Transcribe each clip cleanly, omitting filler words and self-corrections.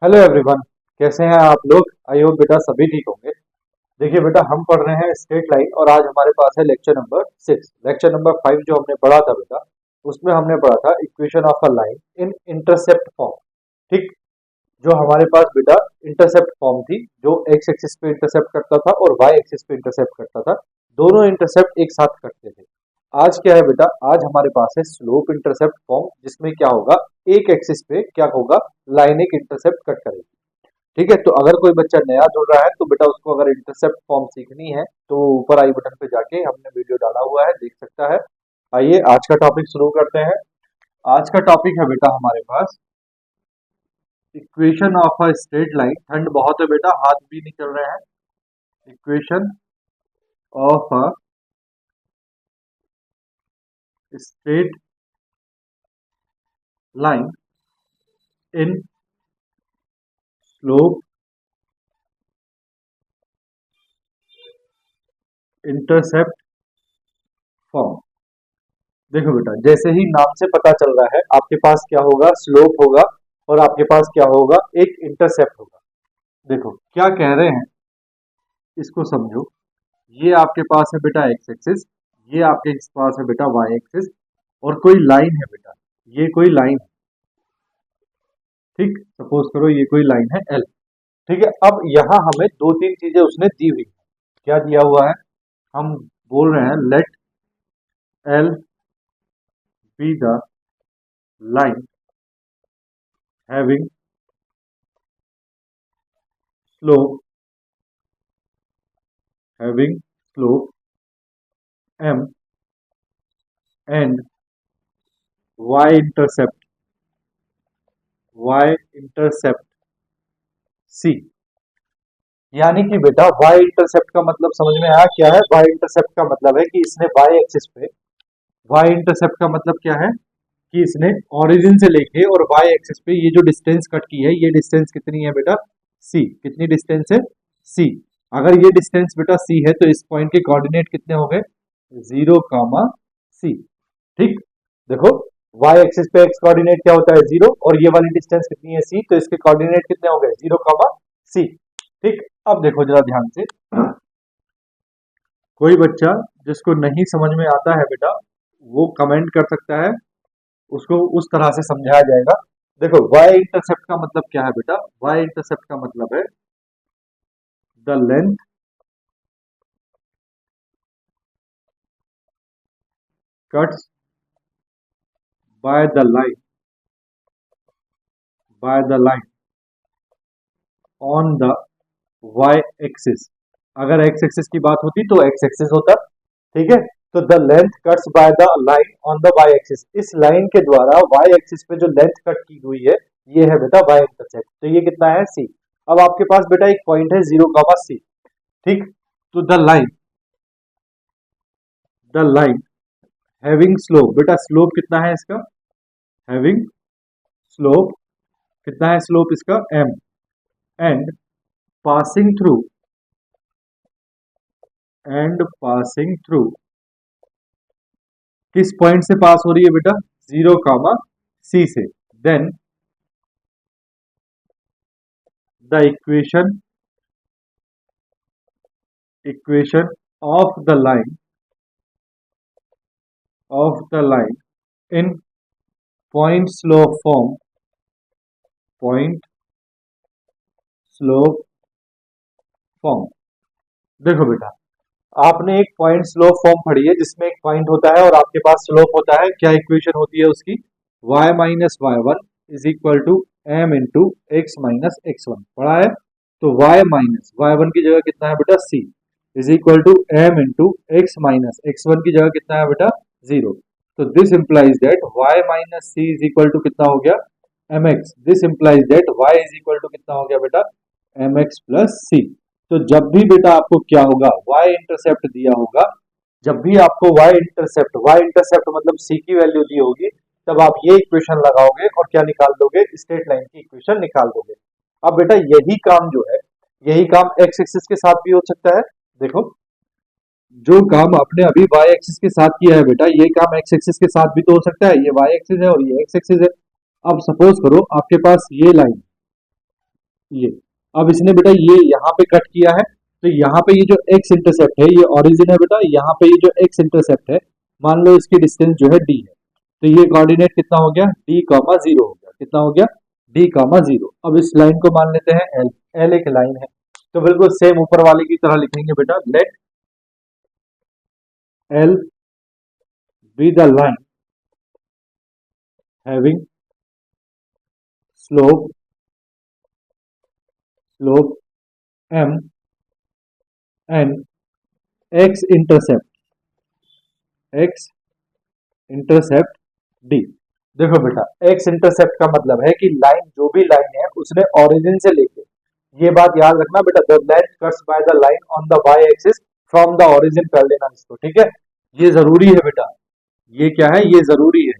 Hello everyone. कैसे हैं आप लोग? आई होप बेटा सभी ठीक होंगे। देखिए बेटा, हम पढ़ रहे हैं स्ट्रेट लाइन और आज हमारे पास है लेक्चर नंबर 6। लेक्चर नंबर 5 जो हमने पढ़ा था बेटा, उसमें हमने पढ़ा था equation of a line in intercept form. ठीक, जो हमारे पास बेटा इंटरसेप्ट फॉर्म थी, जो एक्स एक्सिस पे इंटरसेप्ट करता था और वाई एक्सिस पे इंटरसेप्ट करता था। दोनों इंटरसेप्ट एक साथ करते थे। आज क्या है बेटा, आज हमारे पास है स्लोप इंटरसेप्ट फॉर्म, जिसमें क्या होगा, एक एक्सिस पे क्या होगा, लाइन एक इंटरसेप्ट कट करेगी। ठीक है, तो अगर कोई बच्चा नया जुड़ रहा है तो बेटा उसको अगर इंटरसेप्ट फॉर्म सीखनी है तो ऊपर आई बटन पे जाके हमने वीडियो डाला हुआ है, देख सकता है। आइए आज का टॉपिक शुरू करते हैं। आज का टॉपिक है बेटा हमारे पास equation of a straight line. ठंड बहुत है बेटा, हाथ भी नहीं चल रहे हैं। Equation of a straight line in slope intercept form. देखो बेटा, जैसे ही नाम से पता चल रहा है, आपके पास क्या होगा, स्लोप होगा और आपके पास क्या होगा, एक इंटरसेप्ट होगा। देखो क्या कह रहे हैं, इसको समझो। ये आपके पास है बेटा एक्स एक्सिस, ये आपके पास है बेटा वाई एक्सिस, और कोई लाइन है बेटा, ये कोई लाइन है। ठीक, सपोज करो ये कोई लाइन है एल। ठीक है, अब यहाँ हमें दो तीन चीजें उसने दी हुई है। क्या दिया हुआ है? हम बोल रहे हैं let L be the line having slope having slope M and Y intercept C. यानी कि बेटा y इंटरसेप्ट का मतलब समझ में आया क्या है? y इंटरसेप्ट का मतलब है कि इसने y एक्सिस पे, y इंटरसेप्ट का मतलब क्या है कि इसने ओरिजिन से लेके और y एक्सिस पे ये जो डिस्टेंस कट की है, ये डिस्टेंस कितनी है बेटा? c। कितनी डिस्टेंस है? c। अगर ये डिस्टेंस बेटा c है तो इस पॉइंट के कोऑर्डिनेट कितने हो गए? 0 कामा c। ठीक, देखो y एक्सिस पे x कोऑर्डिनेट क्या होता है? 0, और ये वाली डिस्टेंस कितनी है? c, तो इसके कोऑर्डिनेट कितने हो गए? 0 कामा c। ठीक, अब देखो जरा ध्यान से। कोई बच्चा जिसको नहीं समझ में आता है बेटा, वो कमेंट कर सकता है, उसको उस तरह से समझाया जाएगा। देखो y इंटरसेप्ट का मतलब क्या है बेटा? y इंटरसेप्ट का मतलब है the length cuts by the line on the y axis. अगर x एक्सिस की बात होती तो x एक्सिस होता। ठीक है, तो the length cuts by the line on the y axis, इस लाइन के द्वारा y एक्सिस पे जो लेंथ कट की हुई है, ये है बेटा y इंटरसेप्ट। तो ये कितना है? c। अब आपके पास बेटा एक पॉइंट है 0 कामा c। ठीक, तो द लाइन हैविंग स्लोप, बेटा स्लोप कितना है इसका? हैविंग स्लोप, कितना है स्लोप इसका? m। एंड पासिंग थ्रू किस पॉइंट से पास हो रही है बेटा? 0 कामा c से। Then the equation of the line in point slope form. देखो बेटा, आपने एक पॉइंट स्लोप फॉर्म पढ़ी है जिसमें एक पॉइंट होता है और आपके पास स्लोप होता है। क्या इक्वेशन होती है उसकी? y minus y one is equal to m into x minus x one, पढ़ा है। तो y माइनस वाई वन की जगह कितना है बेटा? c is equal to m into x minus x one की जगह कितना है बेटा? 0। तो this implies that y minus c is equal to कितना हो गया? mx। This implies that y is equal to कितना हो गया बेटा? mx plus c। तो जब भी बेटा आपको क्या होगा, y इंटरसेप्ट दिया होगा, जब भी आपको y इंटरसेप्ट मतलब c की वैल्यू दी होगी, तब आप ये इक्वेशन लगाओगे और क्या निकाल दोगे? स्ट्रेट लाइन की इक्वेशन निकाल दोगे। अब बेटा यही काम जो है, यही काम x एक्सिस के साथ भी हो सकता है। देखो, जो काम आपने अभी y एक्सिस के साथ किया है बेटा, ये काम x एक्सिस के साथ भी तो हो सकता है। ये y एक्सिस है और ये x एक्सिस है। अब सपोज करो आपके पास ये लाइन, ये। अब इसने बेटा ये यहाँ पे कट किया है, तो यहाँ पे ये जो एक्स इंटरसेप्ट है ये ओरिजिन है बेटा, यहाँ पे ये जो एक्स इंटरसेप्ट है मान लो इसकी डिस्टेंस जो है डी है, तो ये कोऑर्डिनेट कितना हो गया डी कामा जीरो हो गया, कितना हो गया डी कामा जीरो। अब इस लाइन को मान लेते हैं एल, एल एक लाइन है, तो बिल्कुल सेम ऊपर वाले की तरह लिखेंगे बेटा, let L be the line having slope m and x intercept d। देखो बेटा x इंटरसेप्ट का मतलब है कि लाइन जो भी लाइन है उसने ओरिजिन से लेके, ये बात याद रखना बेटा, the length cuts by the line on the y axis from the origin कर लेना इसको, ठीक है, ये जरूरी है बेटा, ये क्या है ये जरूरी है,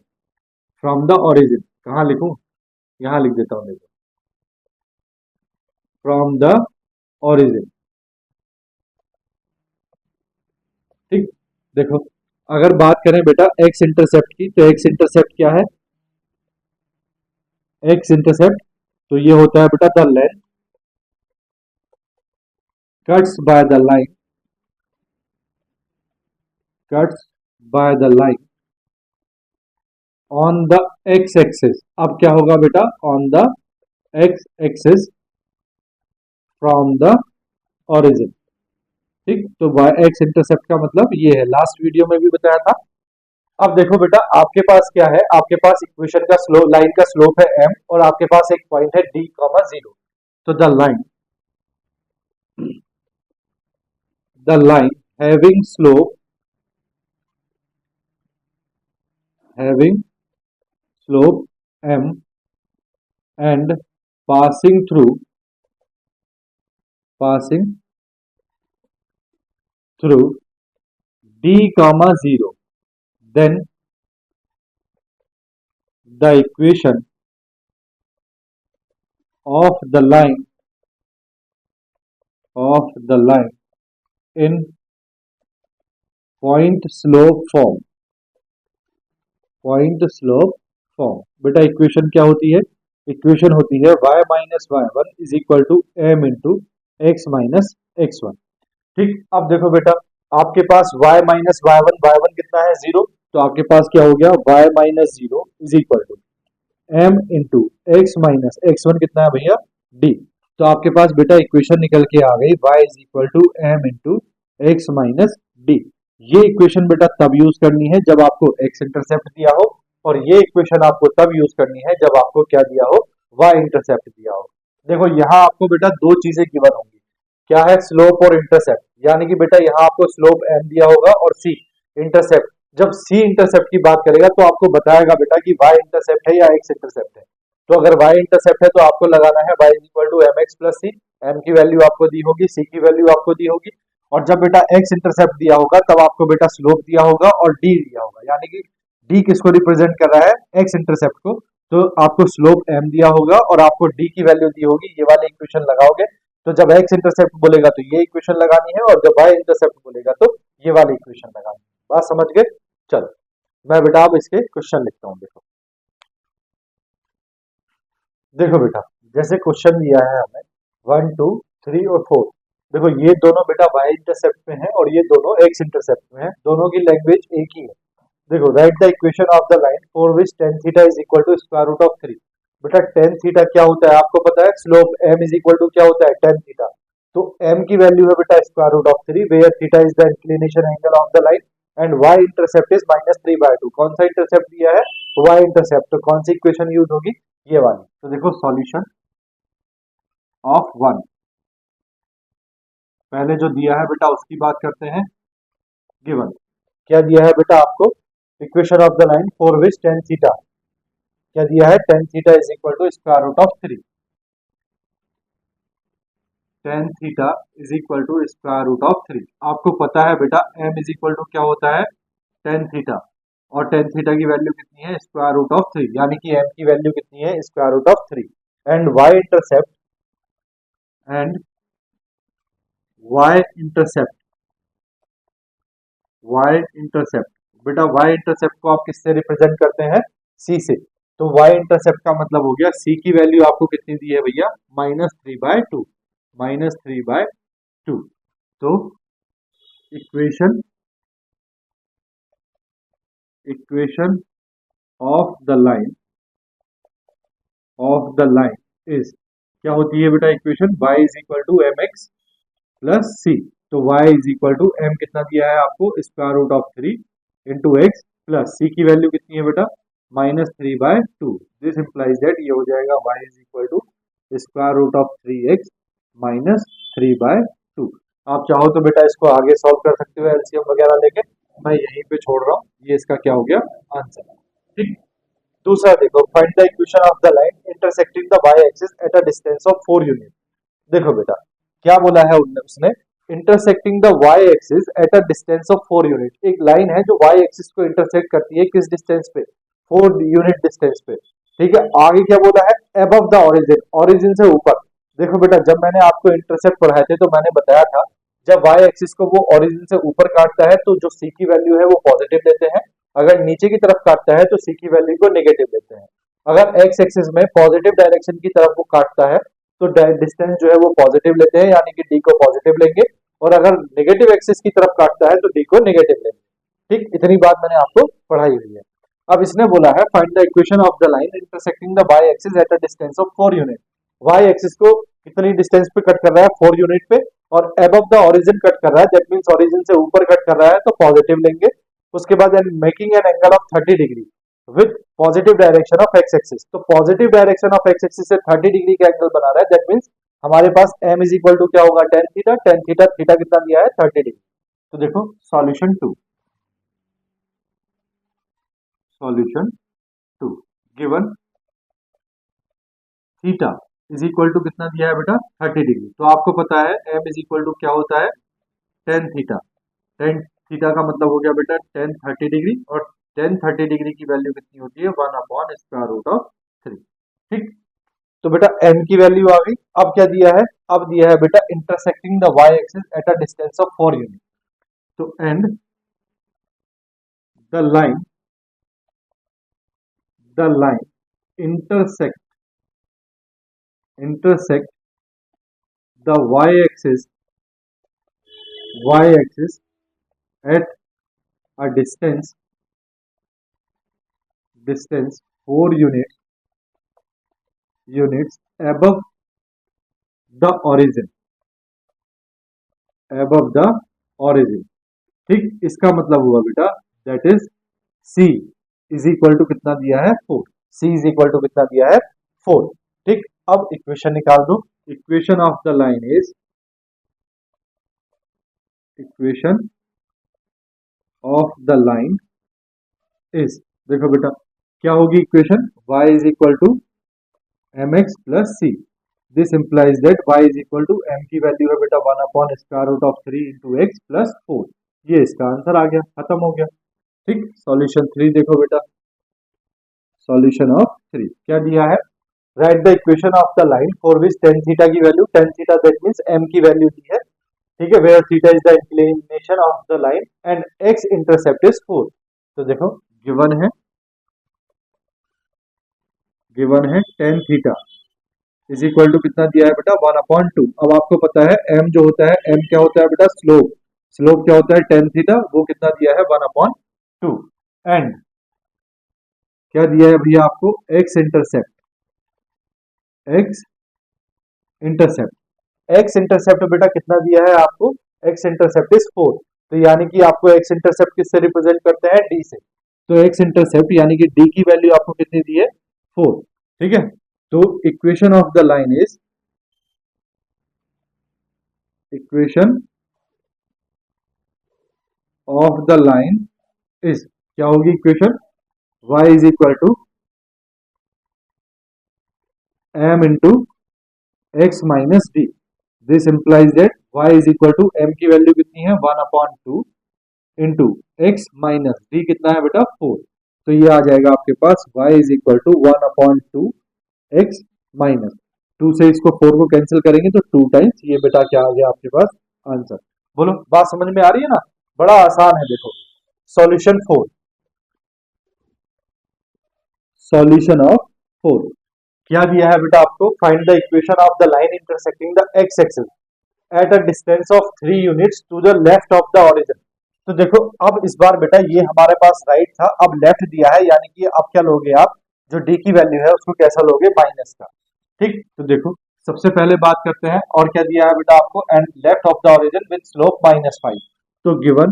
फ्रॉम द ओरिजिन, कहाँ लिखूं, यहां लिख देता हूं, देखो फ्रॉम द ओरिजिन, ठीक। देखो अगर बात करें बेटा एक्स इंटरसेप्ट की, तो एक्स इंटरसेप्ट क्या है, एक्स इंटरसेप्ट तो ये होता है बेटा the length cuts by the line, cuts by the line on the x axis. अब क्या होगा बेटा, on the x axis from the origin, ठीक। तो वाई एक्स इंटरसेप्ट का मतलब ये है, लास्ट वीडियो में भी बताया था। अब देखो बेटा आपके पास क्या है, आपके पास इक्वेशन का स्लोप, लाइन का स्लोप है m और आपके पास एक पॉइंट है d कॉमा जीरो, तो the line having slope m and passing through d comma 0, then the equation of the line in point slope form, बेटा इक्वेशन क्या होती है, इक्वेशन होती है y minus y one is equal to m into x minus x one, ठीक। अब देखो बेटा आपके पास y माइनस वाई वन कितना है जीरो, तो आपके पास क्या हो गया y minus zero is equal to m into x minus x one कितना है भैया d, तो आपके पास बेटा इक्वेशन निकल के आ गई y is equal to m into x minus d. ये इक्वेशन बेटा तब यूज करनी है जब आपको x इंटरसेप्ट दिया हो, और ये इक्वेशन आपको तब यूज करनी है जब आपको क्या दिया हो, y इंटरसेप्ट दिया हो। देखो यहाँ आपको बेटा दो चीजें गिवन होंगी, क्या है स्लोप और इंटरसेप्ट, यानी कि बेटा यहाँ आपको स्लोप m दिया होगा और c इंटरसेप्ट, जब c इंटरसेप्ट की बात करेगा तो आपको बताएगा बेटा कि y इंटरसेप्ट है या x इंटरसेप्ट है, तो अगर y इंटरसेप्ट है तो आपको लगाना है y is equal to M x plus c, m की वैल्यू आपको दी होगी, c की वैल्यू आपको दी होगी, और जब बेटा x इंटरसेप्ट दिया होगा तब आपको बेटा स्लोप दिया होगा और d दिया होगा, यानी कि d किसको रिप्रेजेंट कर रहा है x इंटरसेप्ट को, तो आपको स्लोप m दिया होगा और आपको d की वैल्यू दी होगी, ये वाली इक्वेशन लगाओगे, तो जब x इंटरसेप्ट बोलेगा तो ये इक्वेशन लगानी है और जब y इंटरसेप्ट बोलेगा तो ये वाली इक्वेशन लगानी है, बात समझ गए। चलो मैं बेटा अब इसके क्वेश्चन लिखता हूँ, देखो देखो बेटा जैसे क्वेश्चन दिया है हमें 1 2 3 और 4, देखो ये दोनों बेटा y इंटरसेप्ट में है और ये दोनों x इंटरसेप्ट में है, दोनों की लैंग्वेज एक ही है। देखो write the equation of the line for which tan theta is equal to square root of 3, बेटा tan थीटा क्या होता है आपको पता है, slope m is equal to क्या होता है tan थीटा, तो m की वैल्यू है बेटा square root of 3 where theta is the inclination angle of the line and y intercept is -3/2, कौन सा इंटरसेप्ट दिया है y इंटरसेप्ट, तो कौन सी इक्वेशन यूज होगी ये वाली। तो देखो सॉल्यूशन ऑफ वन, पहले जो दिया है बेटा उसकी बात करते हैं, गिवन क्या दिया है बेटा आपको, equation of the line for which tan theta क्या दिया है, tan theta is equal to square root of 3, tan theta is equal to square root of 3, आपको पता है बेटा m इज इक्वल टू क्या होता है tan थीटा, और tan थीटा की वैल्यू कितनी है स्क्वायर रूट ऑफ 3, यानी कि m की वैल्यू कितनी है square root of 3, and y intercept y intercept y intercept बेटा y इंटरसेप्ट को आप किससे रिप्रेजेंट करते हैं c से, तो y इंटरसेप्ट का मतलब हो गया c की वैल्यू आपको कितनी दी है भैया, -3/2, -3/2। तो equation equation of the line is, क्या होती है बेटा equation, y is equal to M x plus C. तो y is equal to M कितना दिया है आपको, square root of 3 into x plus C की वैल्यू कितनी है बेटा, -3/2। दिस इंप्लाइज दैट ये हो जाएगा y is equal to square root of 3x -3/2। आप चाहो तो बेटा इसको आगे सॉल्व कर सकते हो एलसीएम वगैरह लेके, मैं यहीं पे छोड़ रहा हूँ, ये इसका क्या हो गया आंसर। ठीक, दूसरा देखो, find the equation of the line intersecting the y axis at a distance of 4 unit. देखो बेटा क्या बोला है उसने, intersecting the y axis at a distance of 4 unit. एक लाइन है जो y एक्सिस को इंटरसेक्ट करती है, किस डिस्टेंस पे, 4 यूनिट डिस्टेंस पे। ठीक है, आगे क्या बोला है, अबव द ओरिजिन, ओरिजिन से ऊपर। देखो बेटा जब मैंने आपको इंटरसेप्ट पढ़ाए थे तो मैंने बताया था, जब y एक्सिस को वो ओरिजिन से ऊपर काटता है तो जो c की वैल्यू है वो पॉजिटिव लेते हैं, अगर नीचे की तरफ काटता है तो c की वैल्यू को नेगेटिव लेते हैं। अगर x एक्सिस में पॉजिटिव डायरेक्शन की तरफ वो काटता है तो डिस्टेंस जो है वो पॉजिटिव लेते हैं, यानी कि d को पॉजिटिव लेंगे, और अगर नेगेटिव एक्सिस की तरफ काटता है तो d को नेगेटिव लेंगे। ठीक, इतनी बात मैंने आपको पढ़ाई हुई है। अब इसने बोला है find the equation of the line intersecting the y axis at a distance of 4 unit. y axis को कितनी डिस्टेंस पे कट कर रहा है, 4 यूनिट पे, और अबव द ओरिजिन कट कर रहा है, दैट मींस ओरिजिन से ऊपर कट कर रहा है तो पॉजिटिव लेंगे। उसके बाद making an angle of 30 degree with positive direction of x axis. तो positive direction of x axis से 30 डिग्री का एंगल बना रहा है, दैट मींस हमारे पास m इज इक्वल टू क्या होगा, tan theta, tan theta, theta कितना दिया है 30 डिग्री। तो देखो solution 2, solution 2 given theta is equal to कितना दिया है बेटा 30 डिग्री। तो आपको पता है m इज इक्वल टू क्या होता है, tan थीटा। tan थीटा का मतलब हो गया बेटा tan 30 डिग्री, और tan 30 डिग्री की वैल्यू कितनी होती है, 1/√3। ठीक, तो बेटा m की वैल्यू आ गई। अब क्या दिया है, अब दिया है बेटा intersecting the y axis at a distance of 4 unit. तो and the line intersect the y axis at a distance 4 units above the origin। ठीक, इसका मतलब हुआ बेटा that is c is equal to कितना दिया है 4, c इज इक्वल टू कितना दिया है 4। ठीक, अब इक्वेशन निकाल दो। Equation of the line is, equation of the line is, देखो बेटा क्या होगी equation, y is equal to mx plus c. This implies that y is equal to m की वैल्यू है बेटा 1/√3 इंटू एक्स प्लस 4। ये इसका आंसर आ गया, खत्म हो गया। ठीक, सॉल्यूशन 3 देखो बेटा, सॉल्यूशन ऑफ 3 क्या दिया है, right the equation of the line for which tan theta की value, tan theta that means m की वैल्यू दी है। ठीक है, where theta is the inclination of the line and x intercept is 4। तो देखो गिवन है tan theta is equal to कितना दिया है बेटा 1/2। अब आपको पता है m जो होता है, m क्या होता है बेटा, स्लोप। स्लोप क्या होता है tan थीटा, वो कितना दिया है 1/2। एंड क्या दिया है भैया आपको, x इंटरसेप्ट, x इंटरसेप्ट बेटा कितना दिया है आपको, x इंटरसेप्ट इज 4। तो यानी कि आपको x इंटरसेप्ट किससे रिप्रेजेंट करते हैं, d से। तो x इंटरसेप्ट यानी कि d की वैल्यू आपको कितनी दी है 4। ठीक है, तो equation of the line is, equation of the line is, क्या होगी equation, y is equal to m into x minus d. This implies that y is equal to m की वैल्यू कितनी है 1/2 इंटू एक्स माइनस डी कितना है बेटा 4। तो ये आ जाएगा आपके पास y is equal to 1/2 x minus 2 से इसको 4 को कैंसिल करेंगे तो 2 टाइम्स, ये बेटा क्या आ गया आपके पास आंसर। बोलो बात समझ में आ रही है ना, बड़ा आसान है। देखो सॉल्यूशन 4, सॉल्यूशन ऑफ 4। क्या दिया है बेटा आपको? Find the equation of the line intersecting the x axis at a distance of 3 units to the left of the origin. तो देखो अब इस बार बेटा ये हमारे पास राइट था, अब लेफ्ट दिया है, यानी कि अब क्या लोगे आप, जो डी की वैल्यू है उसको कैसा लोगे? माइनस का। ठीक, तो देखो सबसे पहले बात करते हैं, और क्या दिया है बेटा आपको? And left of the origin with slope -5। तो given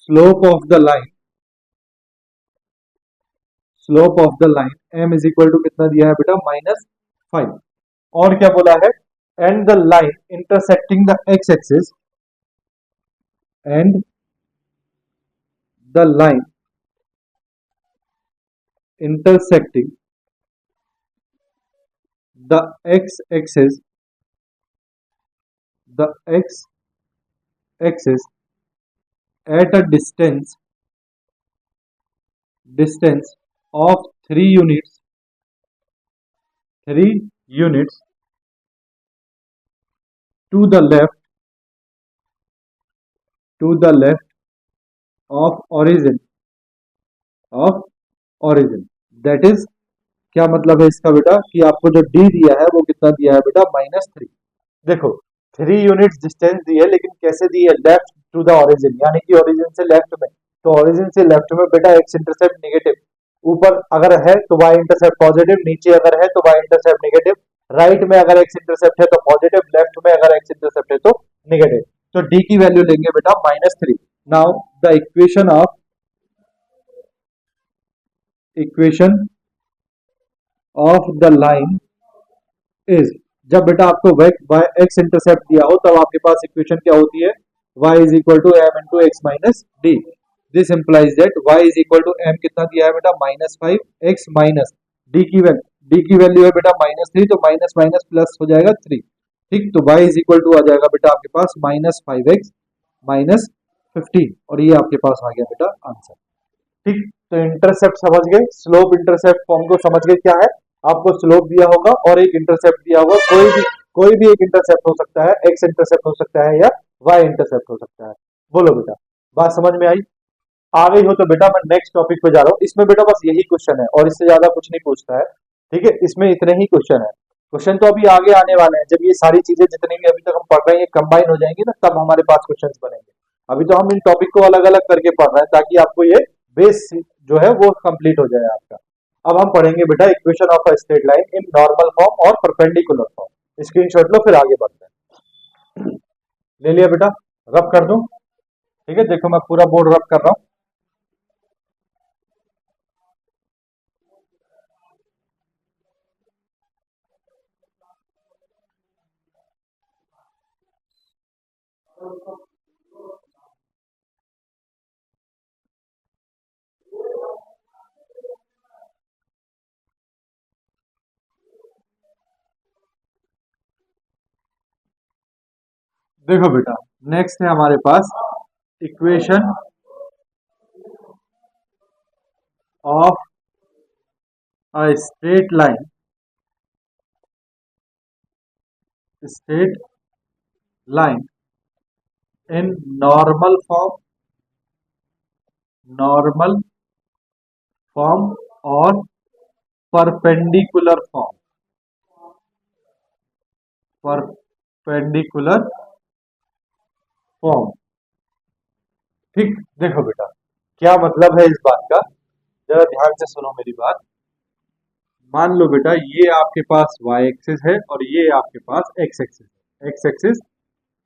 slope of the line, slope of the line m is equal to कितना दिया है बेटा? -5। और क्या बोला है? And the line intersecting the x axis, and the line intersecting the x-axis, the x-axis at a distance of 3 units, 3 units to the left, to the left of origin, of origin। That is, क्या मतलब है इसका बेटा? कि आपको जो D दिया है वो कितना दिया है बेटा? -3। देखो 3 यूनिट्स डिस्टेंस दी है, लेकिन कैसे दी है? लेफ्ट टू द ओरिजिन, यानी कि ओरिजिन से लेफ्ट में। तो ओरिजिन से लेफ्ट में बेटा एक्स इंटरसेप्ट नेगेटिव, ऊपर अगर है तो वाई इंटरसेप्ट पॉजिटिव, नीचे अगर है तो वाई इंटरसेप्ट नेगेटिव, राइट में अगर एक्स इंटरसेप्ट है तो पॉजिटिव, लेफ्ट में अगर एक्स इंटरसेप्ट है तो नेगेटिव। तो डी की वैल्यू लेंगे बेटा -3। Now the equation of the line is, जब बेटा आपको एक्स इंटरसेप्ट दिया हो तब आपके पास इक्वेशन क्या होती है? y is equal to m into x minus d. This implies that y is equal to M कितना दिया है बेटा? -5 x माइनस डी की वैल्यू है बेटा -3, तो माइनस माइनस प्लस हो जाएगा 3। ठीक, तो y इज इक्वल टू आ जाएगा बेटा आपके पास -5x माइनस 15, और ये आपके पास आ गया बेटा आंसर। ठीक, तो इंटरसेप्ट समझ गए, स्लोप इंटरसेप्ट फॉर्म को समझ गए। क्या है? आपको स्लोप दिया होगा और एक इंटरसेप्ट दिया होगा, कोई भी एक इंटरसेप्ट हो सकता है, एक्स इंटरसेप्ट हो सकता है या वाई इंटरसेप्ट हो सकता है। बोलो बेटा, बात समझ में आई? आ गई हो तो बेटा मैं नेक्स्ट टॉपिक पे जा रहा हूँ। इसमें बेटा बस यही क्वेश्चन है और इससे ज्यादा कुछ नहीं पूछता है। ठीक है, इसमें इतने ही क्वेश्चन है। क्वेश्चन तो अभी आगे आने वाले हैं, जब ये सारी चीजें जितनी भी अभी तक हम पढ़ रहे हैं ये कंबाइन हो जाएंगी ना, तब हमारे पास क्वेश्चन बनेंगे। अभी तो हम इन टॉपिक को अलग अलग करके पढ़ रहे हैं ताकि आपको ये बेस जो है वो कंप्लीट हो जाए आपका। अब हम पढ़ेंगे बेटा equation of a straight line in normal form और परपेंडिकुलर फॉर्म। स्क्रीनशॉट लो, फिर आगे बढ़ते हैं। ले लिया बेटा? रब कर दूं? ठीक है, देखो मैं पूरा बोर्ड रब कर रहा हूं। देखो बेटा, नेक्स्ट है हमारे पास equation of a straight line in normal form और परपेंडिकुलर फॉर्म। ठीक, देखो बेटा क्या मतलब है इस बात का, जरा ध्यान से सुनो मेरी बात। मान लो बेटा ये आपके पास y एक्सिस है और ये आपके पास x एक्सिस है, x एक्सिस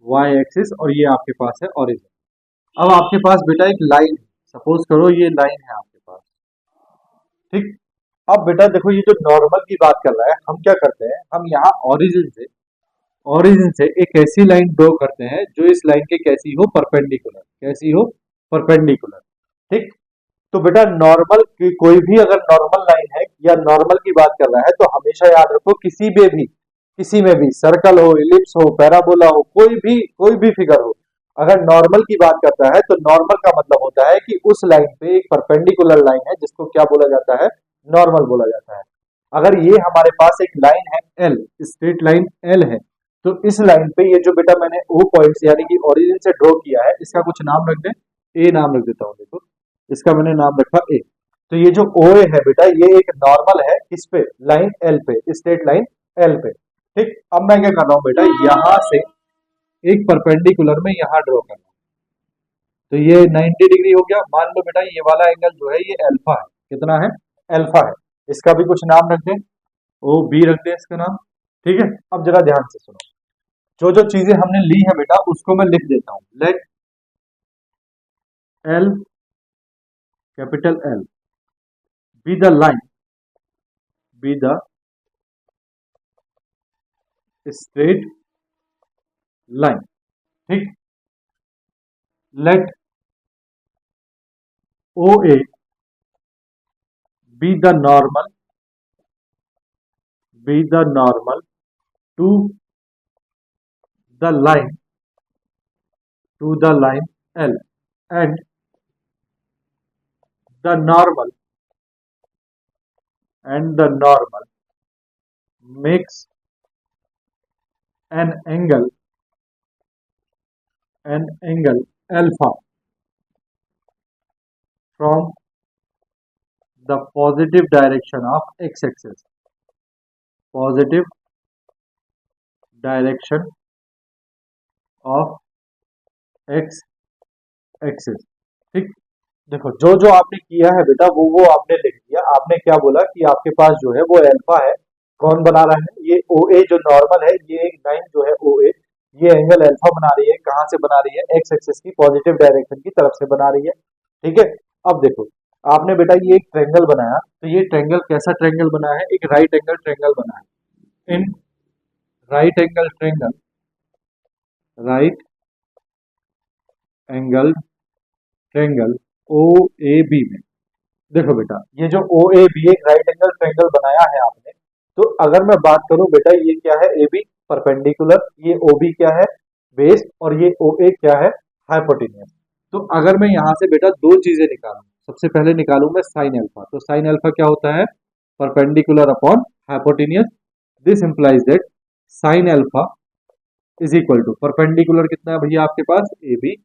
y एक्सिस, और ये आपके पास है ओरिजिन। अब आपके पास बेटा एक लाइन, सपोज करो ये लाइन है आपके पास। ठीक, अब बेटा देखो ये जो नॉर्मल की बात कर रहा है, हम क्या करते हैं, हम यहाँ ओरिजिन से एक ऐसी लाइन ड्रॉ करते हैं जो इस लाइन के कैसी हो? परपेंडिकुलर। कैसी हो? परपेंडिकुलर। ठीक, तो बेटा नॉर्मल की कोई भी अगर नॉर्मल लाइन है या नॉर्मल की बात कर रहा है तो हमेशा याद रखो किसी में भी सर्कल हो, इलिप्स हो, पैराबोला हो, कोई भी फिगर हो, अगर नॉर्मल की बात करता है तो नॉर्मल का मतलब होता है कि उस लाइन पे एक परपेंडिकुलर लाइन है जिसको क्या बोला जाता है? नॉर्मल बोला जाता है। अगर ये हमारे पास एक लाइन है एल, स्ट्रेट लाइन एल है, तो इस लाइन पे ये जो बेटा मैंने ओ पॉइंट्स यानी कि ओरिजिन से ड्रॉ किया है, इसका कुछ नाम रख दें, ए नाम रख देता हूँ। देखो इसका मैंने नाम रखा ए। तो ये जो ओ ए है बेटा, ये एक नॉर्मल है किस पे, लाइन एल पे, स्ट्रेट लाइन एल पे। ठीक, अब मैं क्या कर रहा हूँ बेटा, यहां से एक परपेंडिकुलर में यहां ड्रॉ कर रहा हूँ। तो ये 90 डिग्री हो गया। मान लो बेटा ये वाला एंगल जो है ये अल्फा है। कितना है, अल्फा है। इसका भी कुछ नाम रख दें, ओ बी रख दें इसका नाम। ठीक है, अब जरा ध्यान से सुनो, जो जो चीजें हमने ली है बेटा उसको मैं लिख देता हूं। Let L, capital L, be the line, be the straight line. ठीक, let O A be the normal, be the normal to the line, to the line L, and the normal, and the normal makes an angle, an angle alpha from the positive direction of x-axis, positive direction of x-axis। ठीक, देखो जो जो आपने किया है बेटा वो आपने लिख दिया। आपने क्या बोला कि आपके पास जो है वो अल्फा है। कौन बना रहा है, ये ओ ए जो नॉर्मल है, ये एक लाइन जो है ओ ए, ये एंगल अल्फा बना रही है। कहां से बना रही है, एक्स एक्सिस की पॉजिटिव डायरेक्शन की तरफ से बना रही है। ठीक है, अब देखो आपने बेटा ये एक ट्रेंगल बनाया, तो ये ट्रेंगल कैसा ट्रेंगल बना है, एक राइट एंगल ट्रेंगल बना है। In right angle triangle, right angle triangle O A B में, देखो बेटा ये जो ओ ए बी एक राइट एंगल ट्रायंगल बनाया है आपने, तो अगर मैं बात करूं बेटा ये क्या है, ए बी परपेंडिकुलर, ये ओ बी क्या है, बेस, और ये ओ ए क्या है, हाइपोटेन्यूज। तो अगर मैं यहां से बेटा दो चीजें निकालूं, सबसे पहले निकालूं मैं साइन अल्फा। तो साइन अल्फा क्या होता है, perpendicular upon hypotenuse. This implies that sine alpha is equal to, perpendicular कितना है भैया आपके पास, ए बी,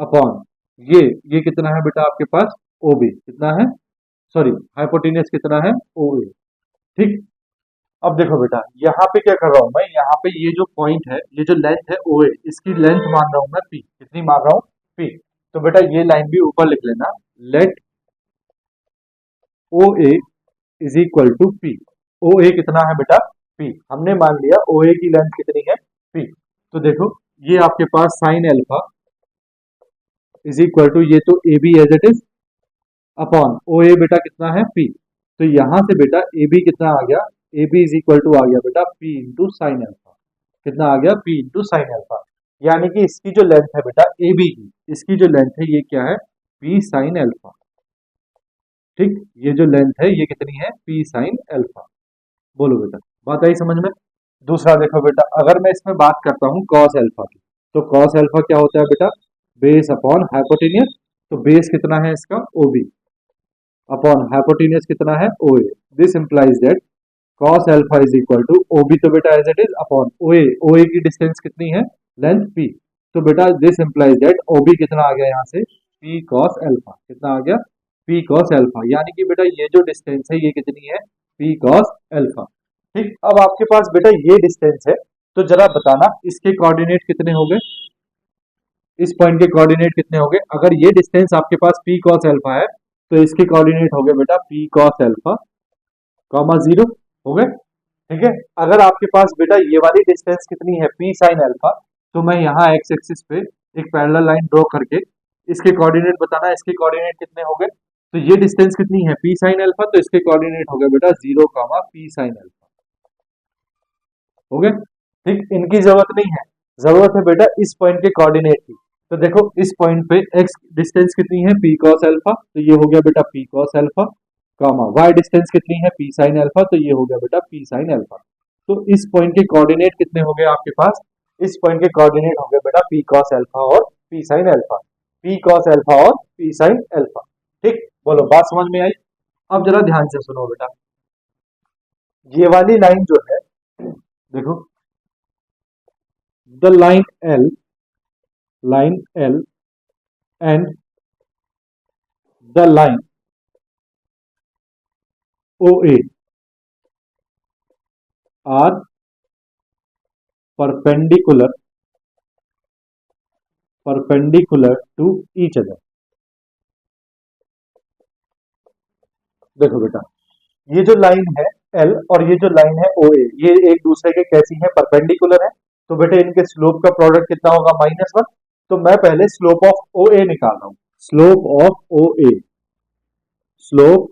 अपॉन ये कितना है बेटा आपके पास, ओ बी कितना है, सॉरी हाइपोटेनियस कितना है, ओ ए। ठीक, अब देखो बेटा यहाँ पे क्या कर रहा हूं मैं, यहाँ पे ये जो पॉइंट है, ये जो लेंथ है ओ ए, इसकी लेंथ मान रहा हूं मैं पी। कितनी मान रहा हूं, पी। तो बेटा ये लाइन भी ऊपर लिख लेना, let O A is equal to P. O A कितना है बेटा, पी। हमने मान लिया ओ ए की लेंथ कितनी है, पी। तो देखो ये आपके पास sine alpha is equal to, ये तो A B as it is, upon O A बेटा कितना है, पी। तो यहां से बेटा ए बी कितना आ गया, A B is equal to आ गया बेटा पी इंटू साइन अल्फा। कितना आ गया, पी इंटू साइन अल्फा। यानी कि इसकी जो लेंथ है बेटा ए बी की, इसकी जो लेंथ है ये क्या है, पी साइन अल्फा। ठीक, ये जो लेंथ है ये कितनी है, पी साइन अल्फा। बोलो बेटा, बात आई समझ में। दूसरा देखो बेटा, अगर मैं इसमें बात करता हूँ कॉस अल्फा की, तो कॉस अल्फा क्या होता है बेटा, बेस अपॉन हाइपोटेनियस। तो बेस कितना है इसका, ओ बी, अपॉन हाइपोटेनियस कितना है, O A. This implies that cos alpha is equal to O B, तो बेटा as it is, upon O A. O A की डिस्टेंस कितनी है, लेंथ पी। तो बेटा this implies that O B कितना आ गया यहाँ से, पी cos अल्फा। कितना आ गया, पी cos अल्फा। यानी कि बेटा ये जो डिस्टेंस है ये कितनी है, पी cos अल्फा। ठीक, अब आपके पास बेटा ये डिस्टेंस है, तो जरा बताना इसके कोऑर्डिनेट कितने हो गए, इस पॉइंट के कोऑर्डिनेट कितने हो गए। अगर ये डिस्टेंस आपके पास पी cos अल्फा है, तो इसके कोऑर्डिनेट हो गए बेटा p cos alpha comma zero, हो गए। ठीक है, अगर आपके पास बेटा ये वाली डिस्टेंस कितनी है, पी साइन अल्फा, तो मैं यहाँ एक्स एक्सिस पे एक पैरेलल लाइन ड्रॉ करके इसके कोऑर्डिनेट बताना, इसके कोऑर्डिनेट कितने हो गए। तो ये डिस्टेंस कितनी है, पी साइन अल्फा, तो इसके कोऑर्डिनेट हो गए बेटा zero comma p sine alpha. हो गए। ठीक, इनकी जरूरत नहीं है, जरूरत है बेटा इस पॉइंट के कोऑर्डिनेट की। तो देखो इस पॉइंट पे एक्स डिस्टेंस कितनी है, पी cos अल्फा, तो ये हो गया बेटा p cos alpha, comma y distance कितनी है, पी साइन अल्फा, तो ये हो गया बेटा पी साइन अल्फा। तो इस पॉइंट के कोऑर्डिनेट कितने हो गए आपके पास, इस पॉइंट के कोऑर्डिनेट हो गए बेटा पी cos अल्फा और P sine alpha, P cos alpha और पी साइन अल्फा। ठीक, बोलो बात समझ में आई। अब जरा ध्यान से सुनो बेटा, ये वाली लाइन जो है, देखो the line L, line L and the line OA are perpendicular to each other. देखो बेटा, ये जो लाइन है L और ये जो लाइन है OA, ये एक दूसरे के कैसी है, परपेंडिकुलर है। तो बेटे इनके स्लोप का प्रोडक्ट कितना होगा, -1। तो मैं पहले स्लोप ऑफ OA निकाल रहा हूं। Slope of OA, slope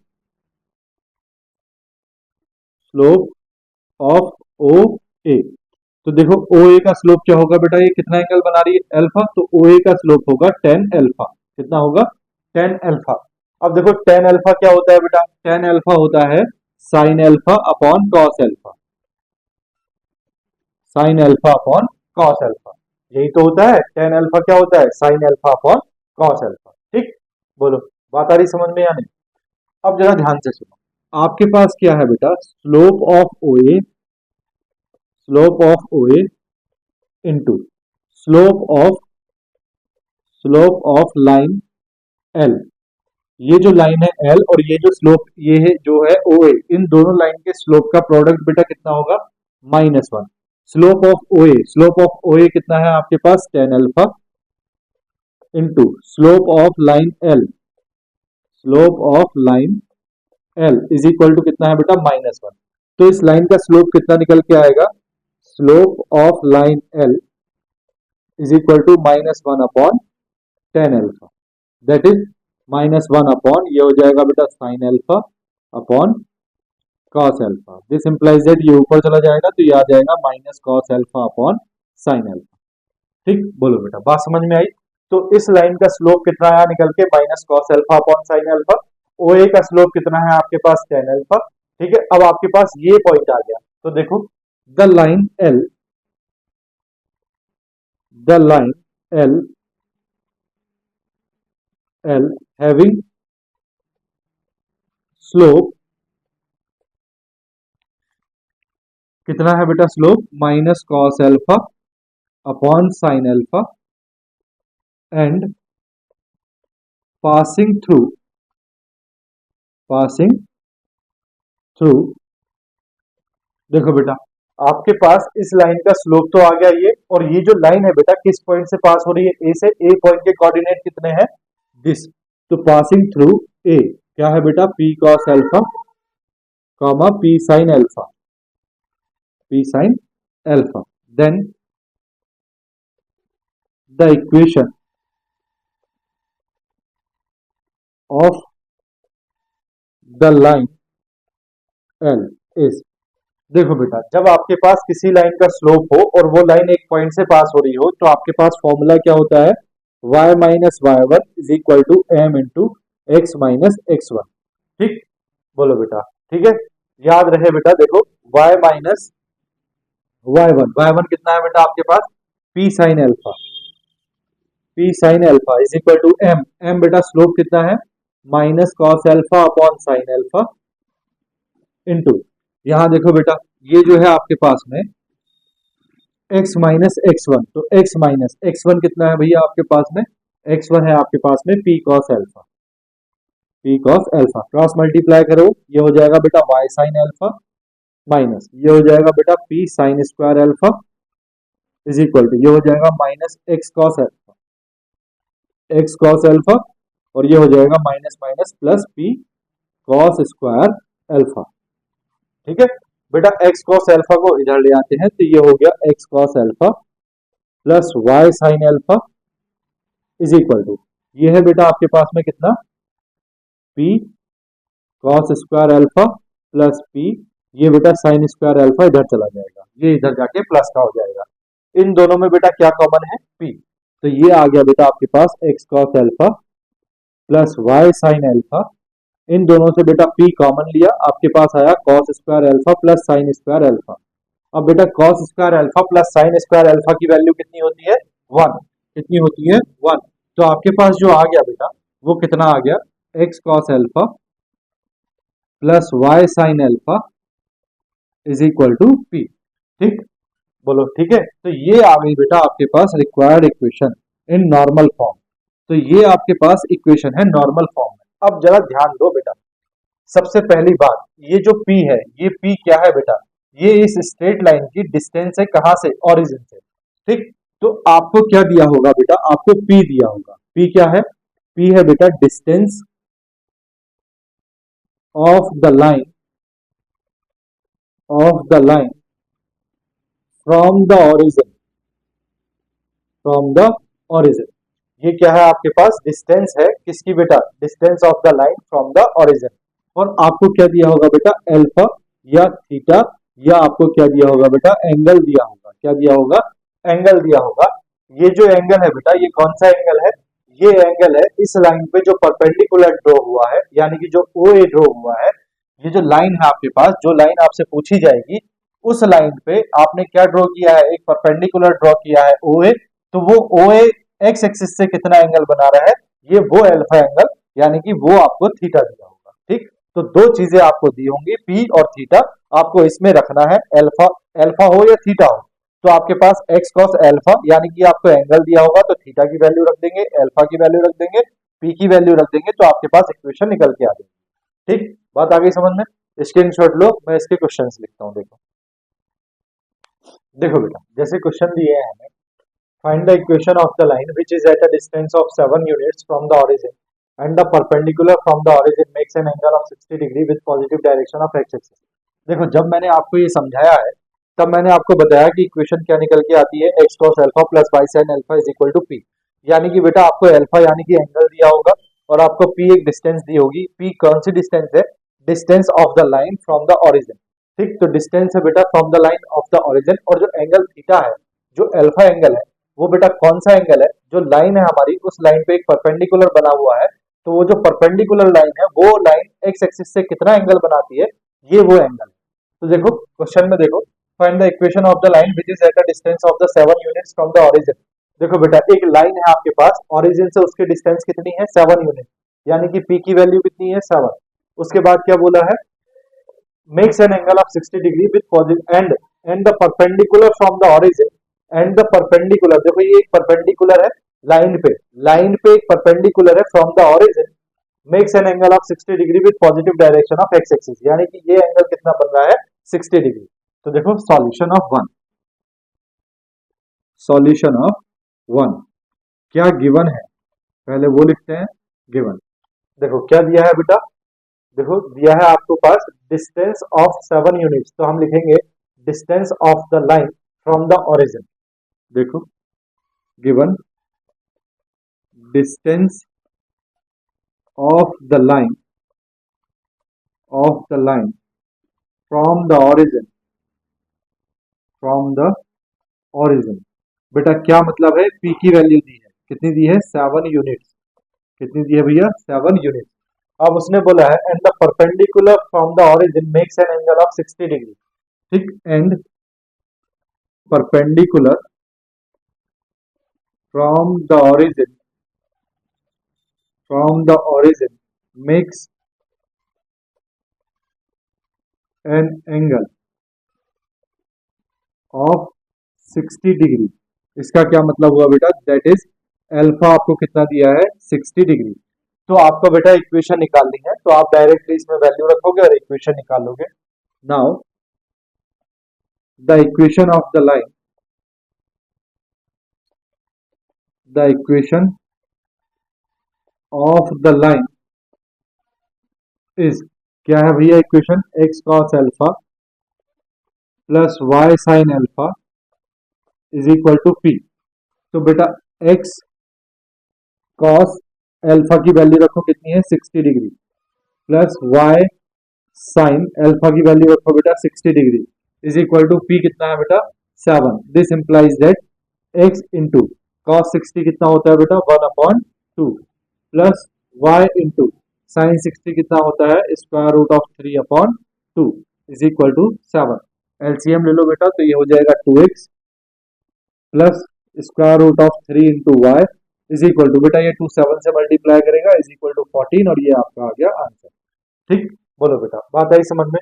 slope of OA। तो देखो OA का स्लोप क्या होगा बेटा, ये कितना एंगल बना रही है, अल्फा। तो OA का स्लोप होगा 10 अल्फा। कितना होगा, 10 अल्फा। अब देखो 10 अल्फा क्या होता है बेटा, 10 अल्फा होता है sign alpha upon cos alpha, sign alpha upon cos alpha. यही तो होता है, 10 अल्फा क्या होता है, sign alpha upon cos alpha. ठीक, बोलो बात आ रही समझ में या नहीं। अब जरा ध्यान से सुनो, आपके पास क्या है बेटा, slope of OA into slope of line L। ये जो लाइन है L और ये जो स्लोप ये है जो है OA, इन दोनों लाइन के स्लोप का प्रोडक्ट बेटा कितना होगा, -1। स्लोप ऑफ OA कितना है आपके पास, 10 alpha into slope of line L is equal to कितना है बेटा, -1। तो इस लाइन का स्लोप कितना निकल के आएगा, slope of line L is equal to -1 upon 10 alpha, that is -1 upon ये हो जाएगा बेटा sine alpha upon cos alpha. This implies that ये ऊपर चला जाएगा तो ये आ जाएगा minus cos alpha upon sine alpha. ठीक, बोलो बेटा बात समझ में आई। तो इस लाइन का स्लोप कितना आया निकल के, minus cos alpha upon sine alpha. OA का स्लोप कितना है आपके पास, 10 अल्फा। ठीक है, अब आपके पास ये पॉइंट आ गया। तो देखो the line L having slope कितना है बेटा, slope minus cos alpha upon sine alpha and passing through. देखो बेटा आपके पास इस लाइन का स्लोप तो आ गया ये, और ये जो लाइन है बेटा किस पॉइंट से पास हो रही है, ए से। ए पॉइंट के कोऑर्डिनेट कितने हैं, दिस। तो पासिंग थ्रू ए क्या है बेटा, p cos alpha comma p sine alpha. Then the equation of the line L is. देखो बेटा जब आपके पास किसी लाइन का स्लोप हो और वो लाइन एक पॉइंट से पास हो रही हो, तो आपके पास फॉर्मूला क्या होता है, y minus y1 is equal to m into x minus x1। ठीक, बोलो बेटा ठीक है, याद रहे बेटा। देखो y माइनस y1 कितना है बेटा आपके पास, p sine alpha is equal to m बेटा स्लोप कितना है, minus cos alpha upon sine alpha into, यहां देखो बेटा ये जो है आपके पास में x माइनस x1। तो x माइनस x1 कितना है भैया आपके पास में, x1 है आपके पास में p cos alpha. Cross multiply करो, ये हो जाएगा बेटा y साइन अल्फा माइनस ये हो जाएगा बेटा p sine square alpha is equal to ये हो जाएगा माइनस x cos अल्फा और ये हो जाएगा minus minus plus p cos square alpha. ठीक है बेटा, x cos अल्फा को इधर ले आते हैं तो ये हो गया x cos alpha plus y sine alpha is equal to ये है बेटा आपके पास में कितना, p cos square alpha plus p, ये बेटा साइन स्क्वायर अल्फा इधर चला जाएगा, ये इधर जाके प्लस का हो जाएगा। इन दोनों में बेटा क्या कॉमन है, p। तो ये आ गया बेटा आपके पास x cos alpha plus y sine alpha, इन दोनों से बेटा p कॉमन लिया, आपके पास आया cos square alpha plus sign square alpha. अब बेटा cos square alpha plus sign square alpha की वैल्यू कितनी होती है, 1। कितनी होती है, 1। तो आपके पास जो आ गया बेटा वो कितना आ गया, x cos alpha plus y sine alpha is equal to p। ठीक, बोलो ठीक है। तो ये आ गई बेटा आपके पास required equation in normal form. तो ये आपके पास इक्वेशन है नॉर्मल फॉर्म में। अब जरा ध्यान दो बेटा, सबसे पहली बात, ये जो P है, ये P क्या है बेटा, ये इस स्ट्रेट लाइन की डिस्टेंस है, कहां से, ओरिजिन से। ठीक, तो आपको क्या दिया होगा बेटा, आपको P दिया होगा। P क्या है, P है बेटा distance of the line from the origin, from the origin. ये क्या है आपके पास, डिस्टेंस है किसकी बेटा, distance of the line from the origin. और आपको क्या दिया होगा बेटा, अल्फा या थीटा, या आपको क्या दिया होगा बेटा, एंगल दिया होगा। क्या दिया होगा, एंगल दिया होगा। ये जो एंगल है बेटा, ये कौन सा एंगल है, ये एंगल है इस लाइन पे जो परपेंडिकुलर ड्रॉ हुआ है, यानी कि जो ओ ए ड्रॉ हुआ है। ये जो लाइन है आपके पास, जो लाइन आपसे पूछी जाएगी, उस लाइन पे आपने क्या ड्रॉ किया है, एक परपेंडिकुलर ड्रॉ किया है ओ ए। तो वो ओ ए एक्स एक्सिस से कितना एंगल बना रहा है, ये वो अल्फा एंगल, यानी कि वो आपको थीटा दिया होगा। ठीक, तो दो चीजें आपको दी होंगी, पी और थीटा, आपको इसमें रखना है, अल्फा, अल्फा हो या थीटा हो। तो आपके पास एक्स कॉस अल्फा, यानी कि आपको एंगल दिया होगा, तो थीटा की वैल्यू रख देंगे, अल्फा की वैल्यू रख देंगे, पी की वैल्यू रख देंगे, तो आपके पास इक्वेशन निकल के आ जाएगी। ठीक, बात आ गई समझ में। स्क्रीनशॉट लो, मैं इसके क्वेश्चंस लिखता हूँ। देखो देखो बेटा, जैसे क्वेश्चन दिए हैं हमें, find the equation of the line which is at a distance of 7 units from the origin and the perpendicular from the origin makes an angle of 60 degree with positive direction of x axis. देखो, जब मैंने आपको ये समझाया है, तब मैंने आपको बताया कि इक्वेशन क्या निकल के आती है, x cos alpha plus y sine alpha is equal to p. यानी कि बेटा आपको अल्फा यानी कि एंगल दिया होगा, और आपको पी एक डिस्टेंस दी होगी। पी कौन सी डिस्टेंस है, distance of the line from the origin. ठीक, तो डिस्टेंस है बेटा from the line of the origin, और जो एंगल थीटा है, जो अल्फा एंगल है, वो बेटा कौन सा एंगल है, जो लाइन है हमारी, उस लाइन पे एक परपेंडिकुलर बना हुआ है। तो वो जो परपेंडिकुलर लाइन है, वो लाइन एक्स एक्सिस से कितना एंगल बनाती है, ये वो एंगल है। तो देखो क्वेश्चन में, देखो, find the equation of the line which is at the distance of the 7 units from the origin. देखो बेटा, एक लाइन है आपके पास, ओरिजिन से उसकी डिस्टेंस कितनी है, 7 यूनिट, यानी कि पी की वैल्यू कितनी है, 7। उसके बाद क्या बोला है, makes an angle of 60 degree with positive and the perpendicular from the origin and the perpendicular, देखो ये एक परपेंडिकुलर है लाइन पे एक परपेंडिकुलर है from the origin, makes an angle of 60 degree with positive direction of x axis, यानी कि ये एंगल कितना बन रहा है, 60 डिग्री। तो देखो solution of one, solution of one क्या गिवन है, पहले वो लिखते हैं गिवन। देखो क्या दिया है बेटा, देखो दिया है आपको पास डिस्टेंस ऑफ 7 यूनिट्स, तो हम लिखेंगे distance of the line from the origin. देखो given distance of the line from the origin, from the origin. बेटा क्या मतलब है, पी की वैल्यू दी है, कितनी दी है, 7 यूनिट्स। कितनी दी है भैया, 7 यूनिट्स। अब उसने बोला है and the perpendicular from the origin makes an angle of 60 degree. ठीक, and perpendicular from the origin makes an angle of 60 degree. इसका क्या मतलब हुआ बेटा, दैट इज अल्फा आपको कितना दिया है, 60 डिग्री। तो आपको बेटा इक्वेशन निकालनी है, तो आप डायरेक्टली इसमें वैल्यू रखोगे और इक्वेशन निकालोगे। Now the equation of the line, the equation of the line is, क्या है भैया equation, x cos alpha plus y sine alpha is equal to p. तो बेटा एक्स कॉस अल्फा की वैल्यू रखो कितनी है, 60 degree, plus y sine alpha की वैल्यू रखो बेटा 60 degree, is equal to p कितना है बेटा, 7। This implies that x into cos 60 कितना होता है बेटा, 1/2 प्लस वाई इंटू साइन 60 कितना होता है, square root of 3/2 is equal to 7। LCM ले लो बेटा, तो ये हो जाएगा 2x plus square root of 3 into y is equal to, बेटा ये 2 7 से मल्टीप्लाई करेगा, इज इक्वल टू 14, और ये आपका आ गया आंसर। ठीक, बोलो बेटा, बात आई समझ में।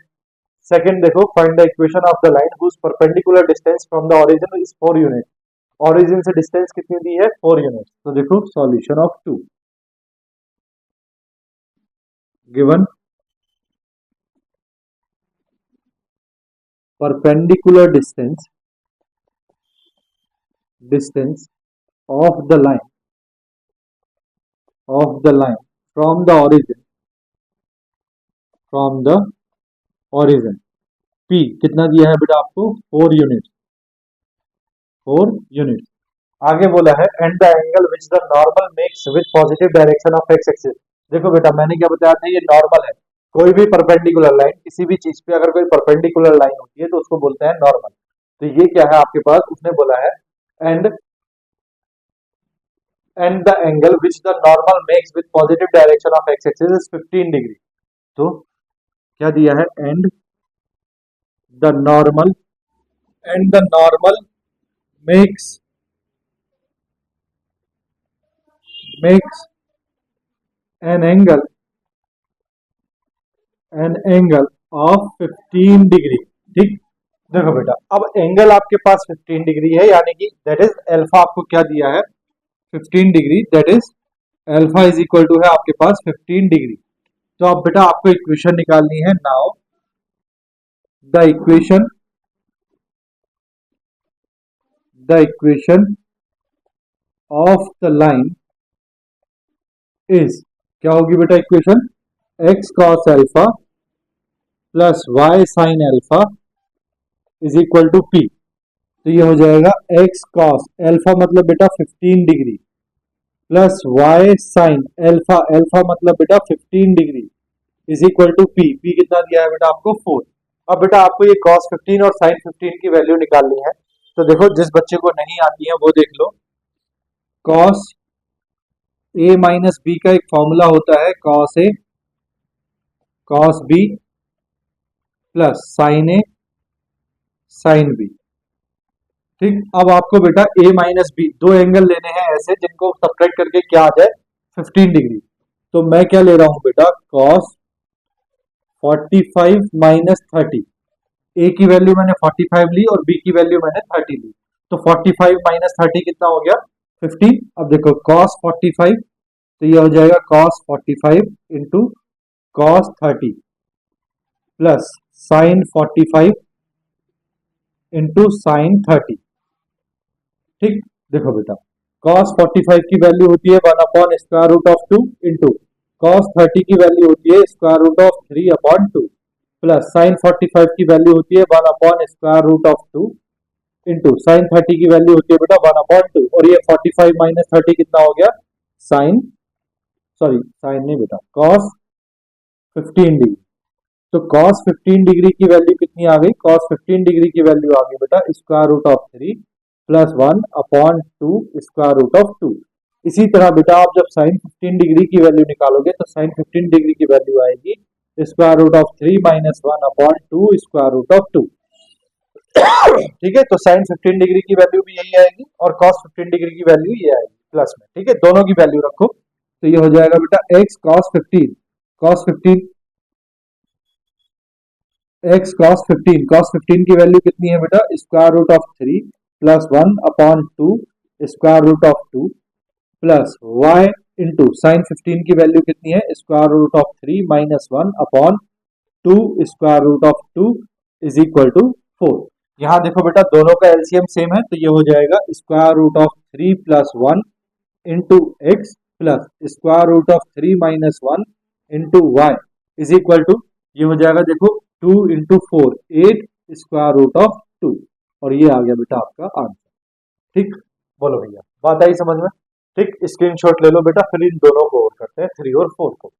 सेकंड देखो, find the equation of the line whose perpendicular distance from the origin is 4 unit. Origin से डिस्टेंस कितनी दी है, 4 यूनिट। तो देखो solution of 2, given perpendicular distance of the line from the origin p कितना दिया है बेटा आपको 4 यूनिट आगे बोला है and the angle which the normal makes with positive direction of x axis देखो बेटा मैंने क्या बताया था ये नॉर्मल है कोई भी परपेंडिकुलर लाइन किसी भी चीज पे अगर कोई परपेंडिकुलर लाइन होती है तो उसको बोलते हैं नॉर्मल तो ये क्या है आपके पास उसने बोला है and the angle which the normal makes with positive direction of x axis is 15 degree तो क्या दिया है the normal and the normal makes makes an angle of 15 degree ठीक देखो बेटा अब एंगल आपके पास 15 डिग्री है यानी कि दैट इज अल्फा आपको क्या दिया है 15 degree that is alpha is equal to है आपके पास 15 डिग्री तो अब बेटा आपको इक्वेशन निकालनी है now the equation of the line is क्या होगी बेटा equation x cos alpha plus y sin alpha is equal to p तो ये हो जाएगा x cos अल्फा मतलब बेटा 15 degree plus y sin alpha alpha मतलब बेटा 15 degree is equal to p p कितना दिया है बेटा आपको 4 अब बेटा आपको ये cos 15 और sin 15 की वैल्यू निकालनी है तो देखो जिस बच्चे को नहीं आती है वो देख लो cos a माइनस बी का एक फॉर्मूला होता है cos a cos b plus sin a sin b ठीक अब आपको बेटा a माइनस बी दो एंगल लेने हैं ऐसे जिनको सब्ट्रैक्ट करके क्या आ जाए 15 डिग्री तो मैं क्या ले रहा हूं बेटा cos 45 माइनस 30 a की वैल्यू मैंने 45 ली और b की वैल्यू मैंने 30 ली तो 45 माइनस 30 कितना हो गया 50 अब देखो cos 45 तो ये हो जाएगा cos 45 into cos 30 plus sin 45 into sin 30 ठीक देखो बेटा cos 45 की वैल्यू होती है 1 upon square root of 2 into cos 30 की वैल्यू होती है square root of 3 upon 2 plus sin 45 की वैल्यू होती है 1 upon square root of 2 into sin 30 की वैल्यू होती है बेटा 1 अपॉन 2 और ये 45 माइनस 30 कितना हो गया sin sin नहीं बेटा cos 15 डिग्री तो cos 15 डिग्री की वैल्यू कितनी आ गई cos 15 डिग्री की वैल्यू आ गई बेटा square root of 3 plus 1 upon 2 square root of 2 इसी तरह बेटा आप जब sin 15 डिग्री की वैल्यू निकालोगे तो sin 15 डिग्री की वैल्यू आएगी square root of 3 minus 1 upon 2 square root of 2 ठीक है तो sin 15 डिग्री की वैल्यू भी यही आएगी और cos 15 डिग्री की वैल्यू ये आएगी प्लस में ठीक है दोनों की वैल्यू रखो तो ये हो जाएगा बेटा x cos 15 x cos 15 की वैल्यू कितनी है बेटा square root of 3 plus 1 upon 2 square root of 2 plus y into sine 15 की वैल्यू कितनी है square root of 3 minus 1 upon 2 square root of 2 is equal to 4 यहाँ देखो बेटा दोनों का एलसीएम सेम है तो ये हो जाएगा square root of 3 plus 1 into x plus square root of 3 minus 1 into y is equal to ये हो जाएगा देखो 2 इंटू 4 8 स्क्वायर रूट ऑफ 2 और ये आ गया बेटा आपका आंसर ठीक बोलो भैया बात आई समझ में ठीक स्क्रीनशॉट ले लो बेटा फिर इन दोनों को और करते हैं 3 और 4 को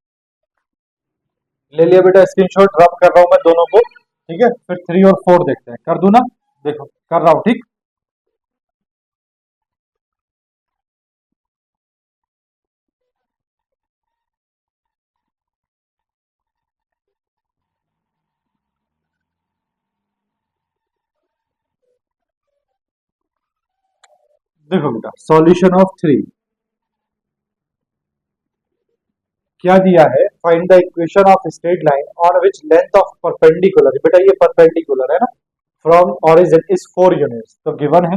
ले लिया बेटा स्क्रीनशॉट रब कर रहा हूं मैं दोनों को ठीक है फिर 3 और 4 देखते हैं कर दूं ना देखो कर रहा हूं ठीक देखो बेटा सॉल्यूशन ऑफ 3 क्या दिया है find the equation of straight line on which length of perpendicular बेटा ये परपेंडिकुलर है ना फ्रॉम ऑरिजिन इज 4 यूनिट्स तो गिवन है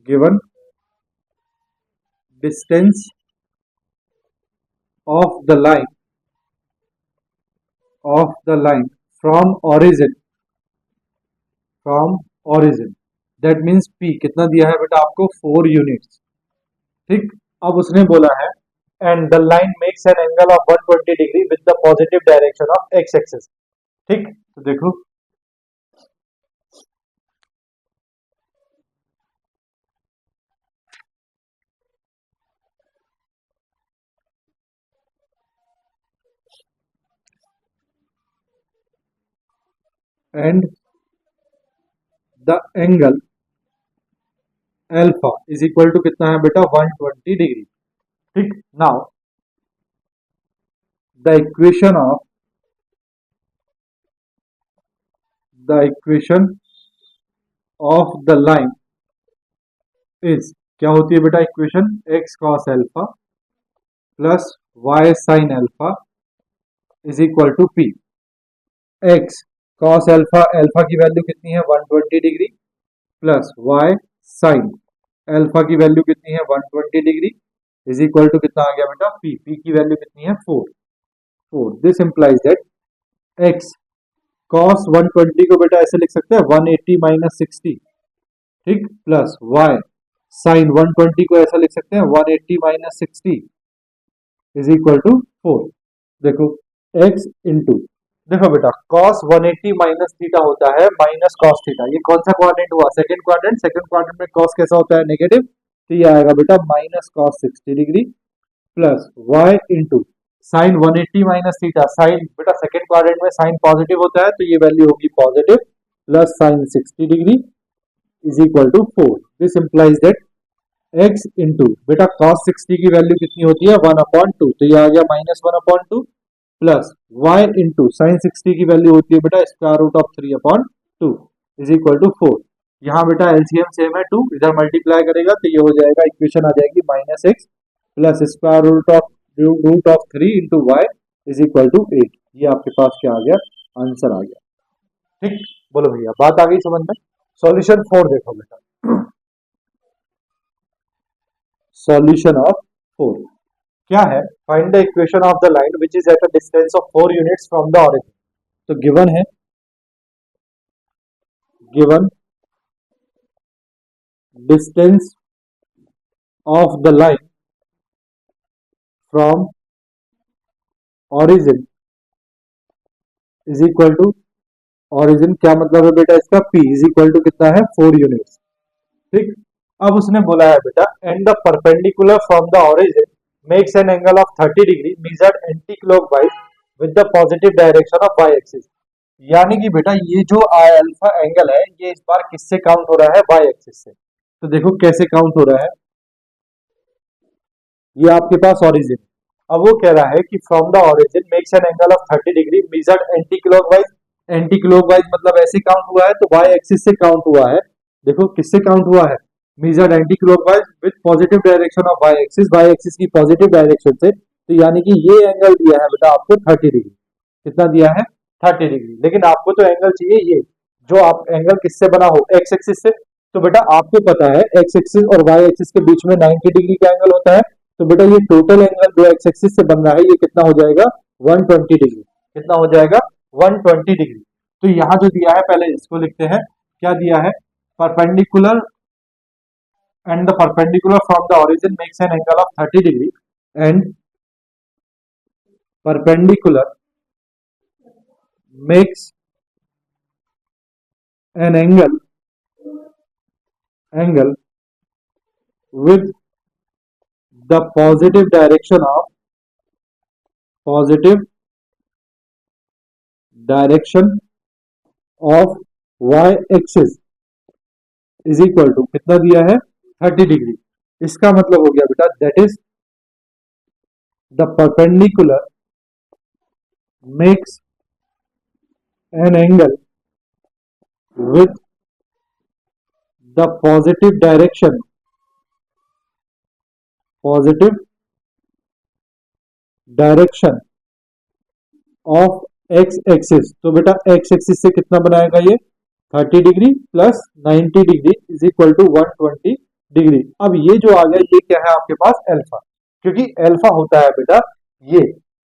given distance of the line from origin that means P कितना दिया है बेटा आपको 4 यूनिट्स। ठीक, अब उसने बोला है and the line makes an angle of 120 degree with the positive direction of x axis. ठीक, तो देखो and the angle alpha is equal to कितना है बेटा 120 डिग्री। ठीक, now the equation of the line is क्या होती है बेटा equation x cos alpha plus y sine alpha is equal to p. X cos alpha, alpha की value कितनी है 120 degree plus y sine alpha की वैल्यू कितनी है 120 डिग्री इज इक्वल टू कितना आ गया बेटा पी। पी की वैल्यू कितनी है 4। This implies that x cos 120 को बेटा ऐसे लिख सकते हैं 180 माइनस 60। ठीक, प्लस वाई साइन 120 को ऐसा लिख सकते हैं 180 माइनस 60 इज इक्वल टू 4। देखो x इंटू, देखो बेटा cos 180 माइनस थीटा होता है माइनस cos थीटा। ये कौन सा क्वाड्रेंट हुआ सेकंड क्वाड्रेंट। सेकंड क्वाड्रेंट में cos कैसा होता है नेगेटिव, तो ये आएगा बेटा minus cos 60 degree plus y into sine 180 minus theta. Sine बेटा सेकंड क्वाड्रेंट में साइन पॉजिटिव होता है तो ये वैल्यू होगी positive plus sine 60 degree is equal to 4। This implies that x into बेटा cos 60 की वैल्यू कितनी होती है 1/2, तो ये आ गया minus 1/2 plus y into sine 60 की वैल्यू होती है बेटा square root of 3/2 is equal to 4। यहाँ बेटा एलसीएम सेम है 2, इधर मल्टीप्लाई करेगा तो ये हो जाएगा इक्वेशन आ जाएगी minus x plus square root of 3 into y is equal to 8। ये आपके पास क्या आ गया आंसर आ गया। ठीक, बोलो भैया बात आ गई समझ में। सॉल्यूशन 4 देखो बेटा, सॉल्यूशन ऑफ 4 क्या है, find the equation of the line which is at a distance of 4 units from the origin. तो गिवन है, given distance of the line from origin is equal to, origin क्या मतलब है बेटा इसका, P इज इक्वल टू कितना है 4 units. ठीक, अब उसने बोला है बेटा and the perpendicular from the origin makes an angle of 30 degree measured anti clockwise with the positive direction of y axis. यानी कि बेटा ये जो अल्फा एंगल है ये इस बार किससे काउंट हो रहा है वाई एक्सिस से। तो देखो कैसे काउंट हो रहा है, ये आपके पास ऑरिजिन, अब वो कह रहा है कि from the origin makes an angle of 30 degree measured anti clockwise. Anti clockwise मतलब ऐसे काउंट हुआ है तो वाई एक्सिस से काउंट हुआ है। देखो किससे काउंट हुआ है, measured anti clockwise with positive direction of y axis की पॉजिटिव डायरेक्शन से। तो यानी कि ये एंगल दिया है बेटा आपको 30 डिग्री, कितना दिया है 30 डिग्री। लेकिन आपको तो एंगल चाहिए ये जो आप एंगल किससे बना हो एक्स एक्सिस से। तो बेटा आपको पता है एक्स एक्सिस और वाई एक्सिस के बीच में 90 डिग्री का एंगल होता है। तो बेटा ये टोटल एंगल जो एक्स एक्सिस से बन रहा है ये कितना हो जाएगा 120 डिग्री। कितना हो जाएगा 120 डिग्री। तो यहाँ जो दिया है पहले इसको लिखते हैं, क्या दिया है perpendicular and the perpendicular from the origin makes an angle of 30 degree and perpendicular makes an angle with the positive direction of y axis is equal to कितना दिया है 30 डिग्री। इसका मतलब हो गया बेटा that is the perpendicular makes an angle with the positive direction of x axis. तो बेटा एक्स एक्सिस से कितना बनाएगा ये 30 degree plus 90 degree is equal to 120 degree. अब ये जो आ गया ये क्या है आपके पास अल्फा, क्योंकि अल्फा होता है बेटा ये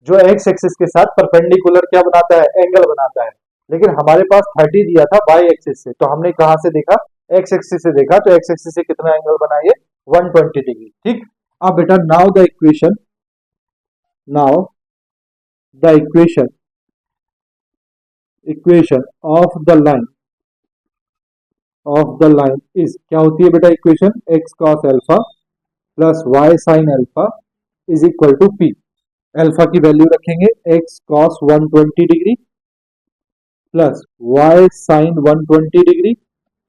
जो एक्स एक्सिस के साथ परपेंडिकुलर क्या बनाता है, एंगल बनाता है। लेकिन हमारे पास 30 दिया था वाई एक्सिस से, तो हमने कहां से देखा, एक्स एक्सिस से देखा, तो एक्स एक्सिस से कितना एंगल बना ये 120 डिग्री। ठीक, अब बेटा now the equation of the line is, क्या होती है बेटा equation, x cos alpha plus y sine alpha is equal to p. Alpha की वैल्यू रखेंगे x cos 120 degree plus y sine 120 degree,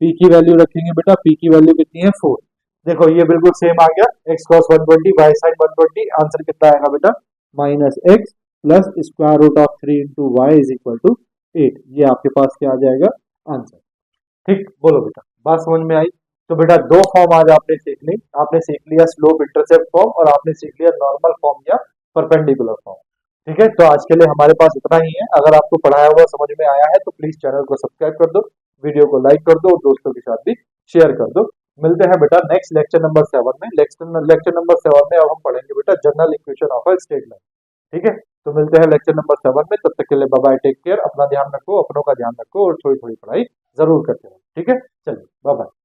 p की वैल्यू रखेंगे बेटा, पी की वैल्यू कितनी है 4। देखो ये बिल्कुल सेम आ गया, x cos 120 y sine 120, answer कितना आएगा बेटा, minus x plus square root of 3 into y is equal to 8। ये आपके पास क्या आ जाएगा, आंसर। ठीक, बोलो बेटा, बात समझ में आई। तो बेटा दो फॉर्म आज आपने सीख ली, आपने सीख लिया स्लोप इंटरसेप्ट फॉर्म और आपने सीख लिया नॉर्मल फॉर्म या परपेंडिकुलर फॉर्म। ठीक है, तो आज के लिए हमारे पास इतना ही है। अगर आपको पढ़ाया हुआ समझ में आया है तो प्लीज चैनल को सब्सक्राइब कर दो, वीडियो को लाइक कर दो और दोस्तों के साथ भी शेयर कर दो। मिलते हैं बेटा नेक्स्ट लेक्चर नंबर 7 में। लेक्चर नंबर 7 में अब हम पढ़ेंगे बेटा general equation of a straight line. ठीक है, तो मिलते हैं लेक्चर नंबर 7 में, तब तक के लिए बाय बाय, टेक केयर, अपना ध्यान रखो, अपनों का ध्यान रखो और थोड़ी थोड़ी पढ़ाई जरूर करते रहो। ठीक है, चलिए बाय बाय।